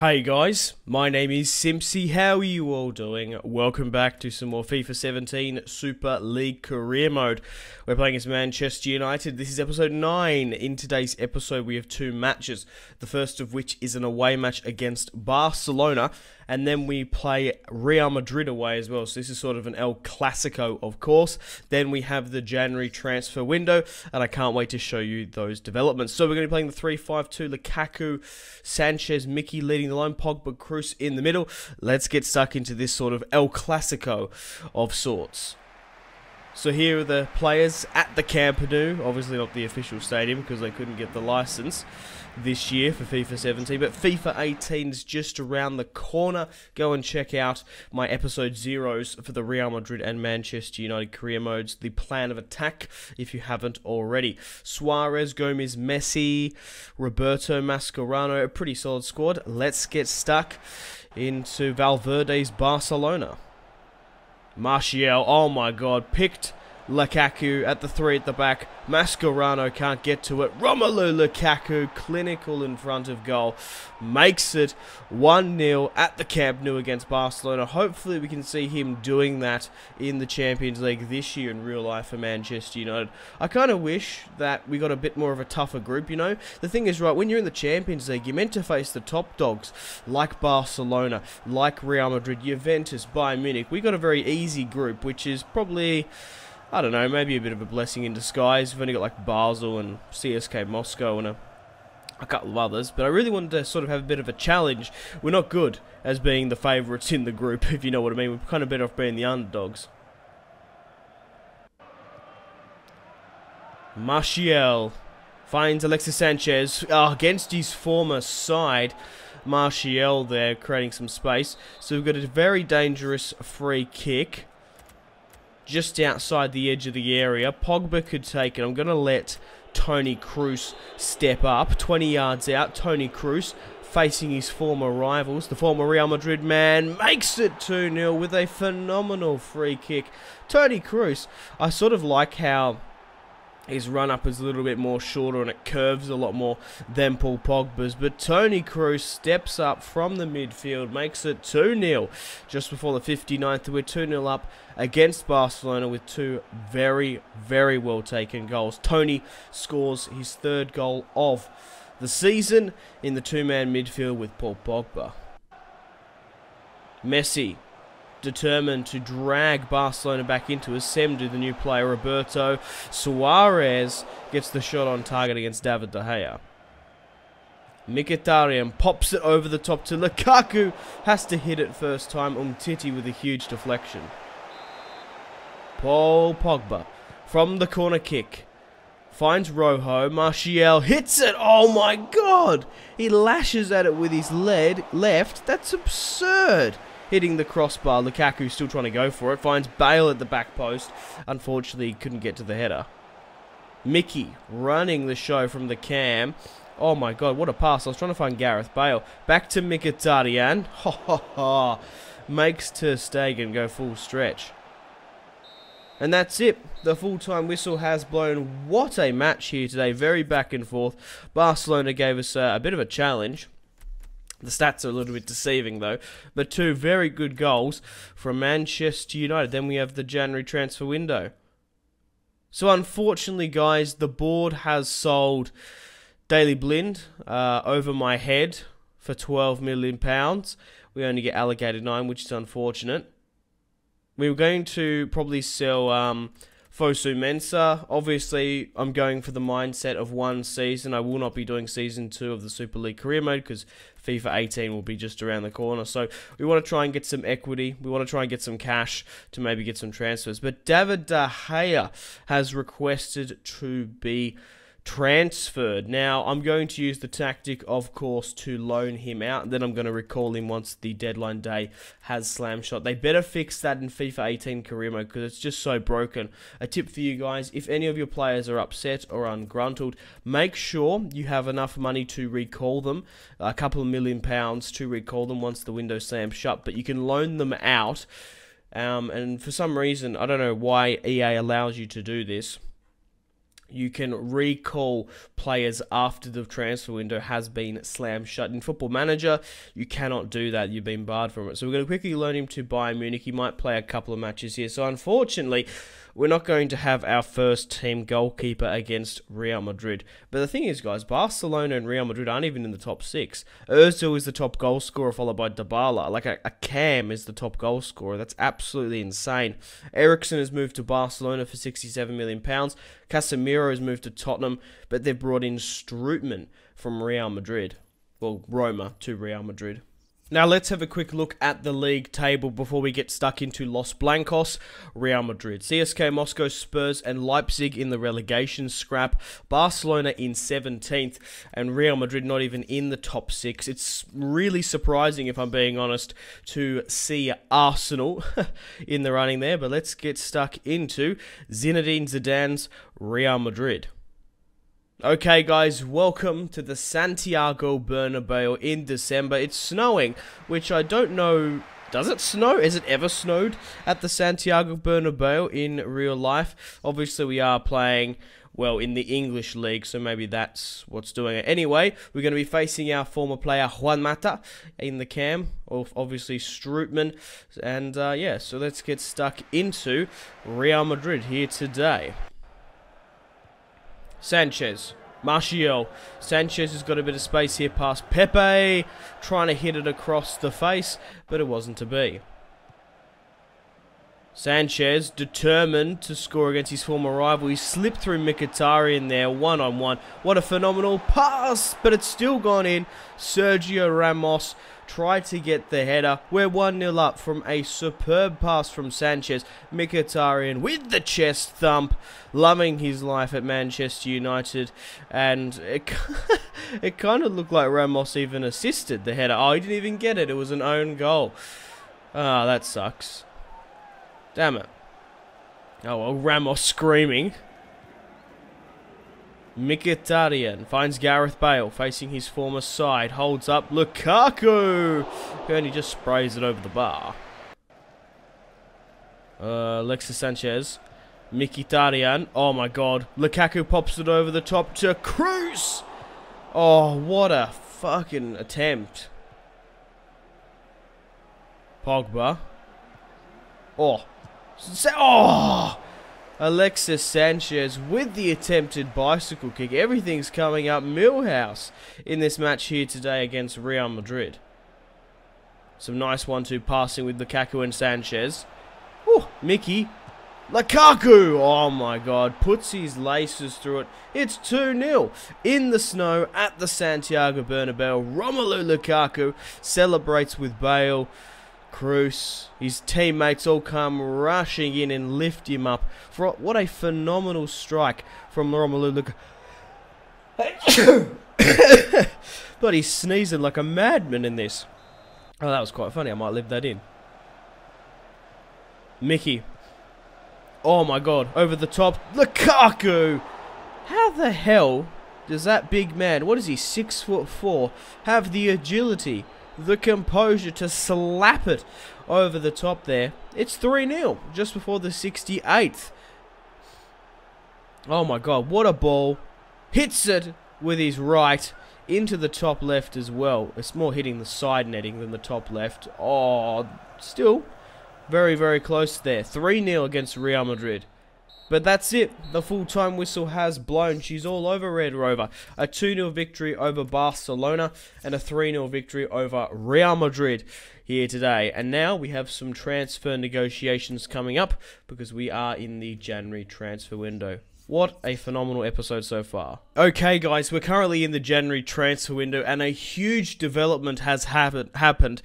Hey guys, my name is Simpzy. How are you all doing? Welcome back to some more FIFA 17 Super League Career Mode. We're playing as Manchester United. This is episode 9. In today's episode we have two matches. The first of which is an away match against Barcelona. And then we play Real Madrid away as well. So this is sort of an El Clasico, of course. Then we have the January transfer window. And I can't wait to show you those developments. So we're going to be playing the 3-5-2. Lukaku, Sanchez, Mickey leading the line. Pogba, Kroos in the middle. Let's get stuck into this sort of El Clasico of sorts. So here are the players at the Camp Nou. Obviously not the official stadium because they couldn't get the license this year for FIFA 17, but FIFA 18 is just around the corner. Go and check out my episode 0s for the Real Madrid and Manchester United career modes, the plan of attack, if you haven't already. Suarez, Gomez, Messi, Roberto, Mascherano, a pretty solid squad. Let's get stuck into Valverde's Barcelona. Martial, oh my god, picked Lukaku at the 3 at the back. Mascherano can't get to it. Romelu Lukaku, clinical in front of goal, makes it 1-0 at the Camp Nou against Barcelona. Hopefully we can see him doing that in the Champions League this year in real life for Manchester United. I kind of wish that we got a bit more of a tougher group, you know. The thing is, right, when you're in the Champions League, you're meant to face the top dogs like Barcelona, like Real Madrid, Juventus, Bayern Munich. We got a very easy group, which is probably, I don't know, maybe a bit of a blessing in disguise. We've only got like Basel and CSK Moscow and a couple of others. But I really wanted to sort of have a bit of a challenge. We're not good as being the favourites in the group, if you know what I mean. We're kind of better off being the underdogs. Martial finds Alexis Sanchez against his former side. Martial there creating some space. So we've got a very dangerous free kick just outside the edge of the area. Pogba could take it. I'm going to let Toni Kroos step up. 20 yards out. Toni Kroos facing his former rivals. The former Real Madrid man makes it 2-0 with a phenomenal free kick. Toni Kroos, I sort of like how his run-up is a little bit more shorter and it curves a lot more than Paul Pogba's. But Toni Kroos steps up from the midfield, makes it 2-0 just before the 59th. We're 2-0 up against Barcelona with two very, very well taken goals. Toni scores his third goal of the season in the two-man midfield with Paul Pogba. Messi, determined to drag Barcelona back into a Semdu, the new player. Roberto, Suarez gets the shot on target against David De Gea. Mkhitaryan pops it over the top to Lukaku, has to hit it first time. Umtiti with a huge deflection. Paul Pogba from the corner kick finds Rojo. Martial hits it. Oh my god, he lashes at it with his left. That's absurd. Hitting the crossbar. Lukaku still trying to go for it. Finds Bale at the back post. Unfortunately, he couldn't get to the header. Mickey running the show from the cam. Oh my god, what a pass. I was trying to find Gareth. Bale. Back to Mkhitaryan. Ha ha ha. Makes Ter Stegen go full stretch. And that's it. The full-time whistle has blown. What a match here today. Very back and forth. Barcelona gave us a bit of a challenge. The stats are a little bit deceiving though, but two very good goals from Manchester United. Then we have the January transfer window. So unfortunately guys, the board has sold Daily Blind over my head for £12 million. We only get allocated 9, which is unfortunate. We were going to probably sell Fosu Mensah. Obviously, I'm going for the mindset of one season. I will not be doing Season 2 of the Super League Career Mode because FIFA 18 will be just around the corner. So we want to try and get some equity. We want to try and get some cash to maybe get some transfers. But David De Gea has requested to be transferred. Now, I'm going to use the tactic, of course, to loan him out, and then I'm going to recall him once the deadline day has slam shot. They better fix that in FIFA 18 career mode because it's just so broken. A tip for you guys, if any of your players are upset or ungruntled, make sure you have enough money to recall them, a couple of £1 million to recall them once the window slams shut, but you can loan them out, and for some reason, I don't know why EA allows you to do this. you can recall players after the transfer window has been slammed shut. In Football Manager, you cannot do that. You've been barred from it. So we're going to quickly loan him to Bayern Munich. He might play a couple of matches here. So unfortunately, we're not going to have our first team goalkeeper against Real Madrid. But the thing is, guys, Barcelona and Real Madrid aren't even in the top 6. Ozil is the top goal scorer, followed by Dybala. Like a Cam is the top goal scorer. That's absolutely insane. Eriksen has moved to Barcelona for £67 million. Casemiro has moved to Tottenham, but they've brought in Strootman from Real Madrid. Well, Roma to Real Madrid. Now let's have a quick look at the league table before we get stuck into Los Blancos, Real Madrid, CSK Moscow, Spurs and Leipzig in the relegation scrap, Barcelona in 17th and Real Madrid not even in the top 6. It's really surprising, if I'm being honest, to see Arsenal in the running there, but let's get stuck into Zinedine Zidane's Real Madrid. Okay guys, welcome to the Santiago Bernabeu in December. It's snowing, which I don't know, does it snow? Has it ever snowed at the Santiago Bernabeu in real life? Obviously we are playing, well, in the English league, so maybe that's what's doing it. Anyway, we're going to be facing our former player Juan Mata in the cam, obviously Strootman, and yeah, so let's get stuck into Real Madrid here today. Sanchez, Martial. Sanchez has got a bit of space here past Pepe, trying to hit it across the face, but it wasn't to be. Sanchez, determined to score against his former rival. He slipped through Mkhitaryan there, one-on-one. What a phenomenal pass, but it's still gone in. Sergio Ramos tried to get the header. We're 1-0 up from a superb pass from Sanchez. Mkhitaryan with the chest thump, loving his life at Manchester United. And it kind of looked like Ramos even assisted the header. Oh, he didn't even get it. It was an own goal. Ah, that sucks. Damn it. Oh, well, Ramos screaming. Mkhitaryan finds Gareth Bale facing his former side. Holds up Lukaku. And he just sprays it over the bar. Alexis Sanchez. Mkhitaryan. Oh my god. Lukaku pops it over the top to Kroos. Oh, what a fucking attempt. Pogba. Oh. Alexis Sanchez with the attempted bicycle kick. Everything's coming up Millhouse in this match here today against Real Madrid. Some nice 1-2 passing with Lukaku and Sanchez. Oh, Mickey. Lukaku! Oh my god. Puts his laces through it. It's 2-0 in the snow at the Santiago Bernabeu. Romelu Lukaku celebrates with Bale. Kroos, his teammates all come rushing in and lift him up. For what a phenomenal strike from Romelu Lukaku. But he's sneezing like a madman in this. Oh, that was quite funny. I might leave that in. Mickey. Oh my god, over the top. Lukaku! How the hell does that big man, what is he, 6'4", have the agility, the composure to slap it over the top there? It's 3-0 just before the 68th. Oh my god, what a ball. Hits it with his right into the top left as well. It's more hitting the side netting than the top left. Oh, still very, very close there. 3-0 against Real Madrid. But that's it. The full-time whistle has blown. She's all over Red Rover. A 2-0 victory over Barcelona and a 3-0 victory over Real Madrid here today. And now we have some transfer negotiations coming up because we are in the January transfer window. What a phenomenal episode so far. Okay guys, we're currently in the January transfer window and a huge development has happened.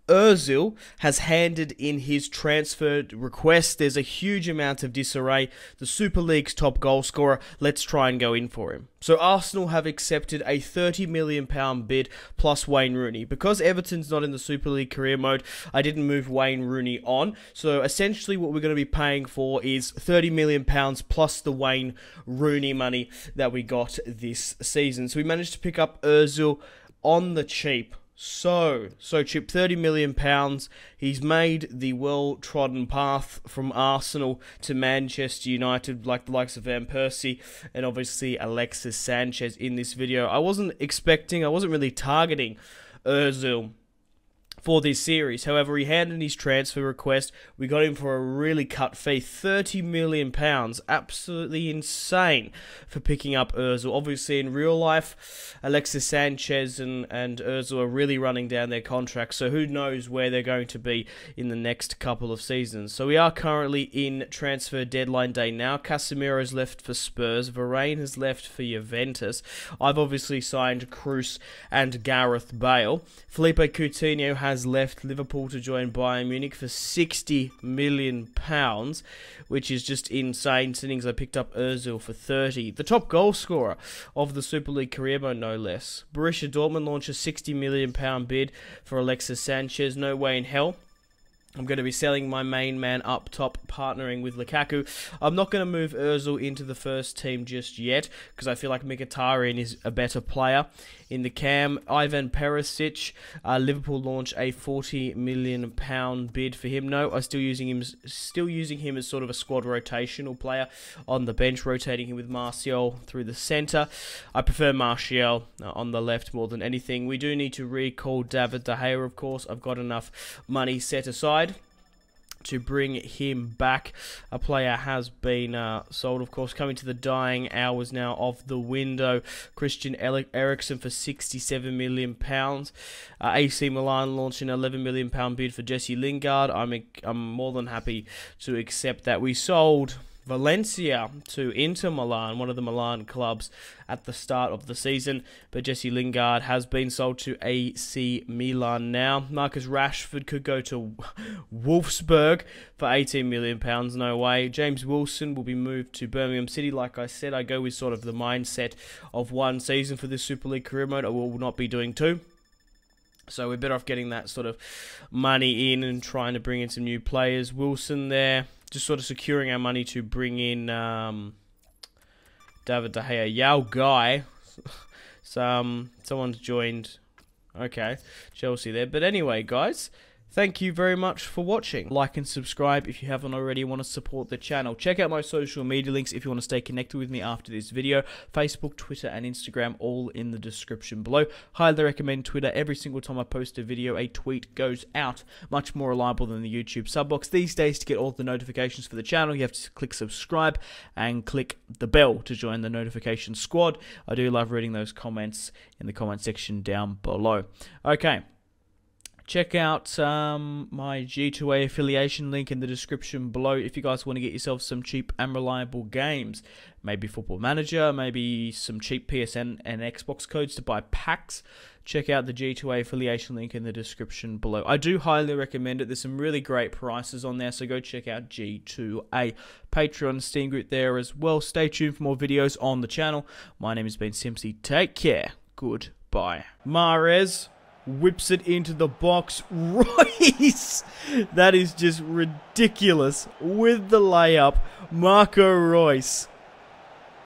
Ozil has handed in his transfer request. There's a huge amount of disarray. The Super League's top goal scorer. Let's try and go in for him. So Arsenal have accepted a £30 million bid plus Wayne Rooney. Because Everton's not in the Super League career mode, I didn't move Wayne Rooney on. So essentially what we're going to be paying for is £30 million plus the Wayne Rooney money that we got this season. So we managed to pick up Ozil on the cheap. So cheap, £30 million. He's made the well-trodden path from Arsenal to Manchester United, like the likes of Van Persie and obviously Alexis Sanchez in this video. I wasn't really targeting Ozil for this series. However, he handed in his transfer request. We got him for a really cut fee, £30 million. Absolutely insane for picking up Ozil. Obviously, in real life, Alexis Sanchez and Ozil are really running down their contracts, so who knows where they're going to be in the next couple of seasons. So we are currently in transfer deadline day now. Casemiro's left for Spurs. Varane has left for Juventus. I've obviously signed Kroos and Gareth Bale. Felipe Coutinho has left Liverpool to join Bayern Munich for £60 million, which is just insane. Seeing I picked up Ozil for 30. The top goal scorer of the Super League career mode, no less. Borussia Dortmund launched a £60 million bid for Alexis Sanchez. No way in hell I'm going to be selling my main man up top, partnering with Lukaku. I'm not going to move Ozil into the first team just yet, because I feel like Mkhitaryan is a better player. In the cam, Ivan Perisic, Liverpool launched a £40 million bid for him. No, I'm still using him as sort of a squad rotational player on the bench, rotating him with Martial through the centre. I prefer Martial on the left more than anything. We do need to recall David De Gea, of course. I've got enough money set aside to bring him back. A player has been sold, of course, coming to the dying hours now of the window. Christian Eriksen for £67 million. AC Milan launched an £11 million bid for Jesse Lingard. I'm more than happy to accept that. We sold Valencia to Inter Milan, one of the Milan clubs, at the start of the season, but Jesse Lingard has been sold to AC Milan now. Marcus Rashford could go to Wolfsburg for £18 million, no way. James Wilson will be moved to Birmingham City. Like I said, I go with sort of the mindset of one season for this Super League career mode. I will not be doing two. So we're better off getting that sort of money in and trying to bring in some new players. Wilson there, just sort of securing our money to bring in David De Gea. Yao Guy. Someone's joined. Okay, Chelsea there. But anyway, guys, thank you very much for watching. Like and subscribe if you haven't already and want to support the channel. Check out my social media links if you want to stay connected with me after this video. Facebook, Twitter, and Instagram, all in the description below. Highly recommend Twitter. Every single time I post a video, a tweet goes out. Much more reliable than the YouTube sub box. These days, to get all the notifications for the channel, you have to click subscribe and click the bell to join the notification squad. I do love reading those comments in the comment section down below. Okay. Check out my G2A affiliation link in the description below if you guys want to get yourself some cheap and reliable games. Maybe Football Manager, maybe some cheap PSN and Xbox codes to buy packs. Check out the G2A affiliation link in the description below. I do highly recommend it. There's some really great prices on there, so go check out G2A. Patreon, Steam group there as well. Stay tuned for more videos on the channel. My name has been Simpzy. Take care. Goodbye. Mahrez whips it into the box. Royce! That is just ridiculous. With the layup, Marco Reus